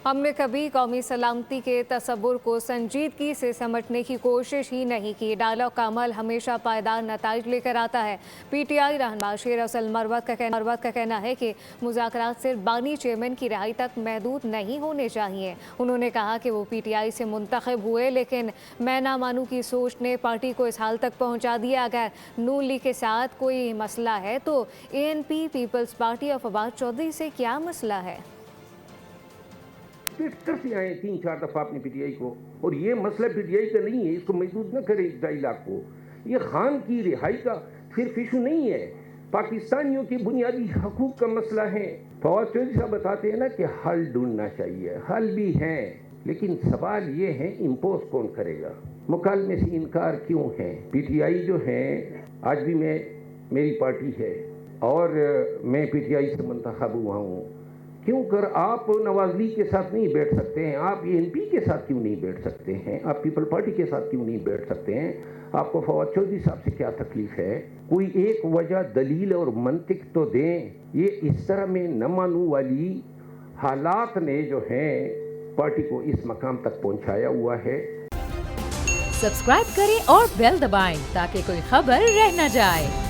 हमने कभी कौमी सलामती के तसव्वुर को संजीदगी से समझने की कोशिश ही नहीं की। डायलॉग का अमल हमेशा पायदार नताइज लेकर आता है। पीटीआई रहनुमा शेर असल मरवत का कहना है कि मुज़ाकरात सिर्फ बानी चेयरमैन की रिहाई तक महदूद नहीं होने चाहिए। उन्होंने कहा कि वो पीटीआई से मुंतखब हुए, लेकिन मैं ना मानूं की सोच ने पार्टी को इस हाल तक पहुँचा दिया। अगर नून लीग के साथ कोई मसला है तो ANP पीपल्स पार्टी ऑफ फवाद चौधरी से क्या मसला है? करते आए 3-4 दफ़ा अपनी पीटीआई को, और ये मसला पीटीआई का नहीं है, इसको महदूद न करे 2.5 लाख को। ये खान की रिहाई का सिर्फ इशू नहीं है, पाकिस्तानियों के बुनियादी हकूक़ का मसला है। फवाद चौधरी साहब बताते हैं ना कि हल ढूंढना चाहिए, हल भी है, लेकिन सवाल ये है इम्पोज कौन करेगा, मुकालमे से इनकार क्यों है। पीटीआई जो है, आज भी मेरी पार्टी है और मैं पीटीआई से मुंतखब हुआ हूँ। क्यों कर आप नवाज लीग के साथ नहीं बैठ सकते हैं? आप ANP के साथ क्यों नहीं बैठ सकते हैं? आप पीपल पार्टी के साथ क्यों नहीं बैठ सकते हैं? आपको फवाद चौधरी साहब से क्या तकलीफ है? कोई एक वजह, दलील और मंतिक तो दें। ये इस तरह में न मानू वाली हालात ने जो है पार्टी को इस मकाम तक पहुंचाया हुआ है। सब्सक्राइब करें और बेल दबाएं ताकि कोई खबर रह न जाए।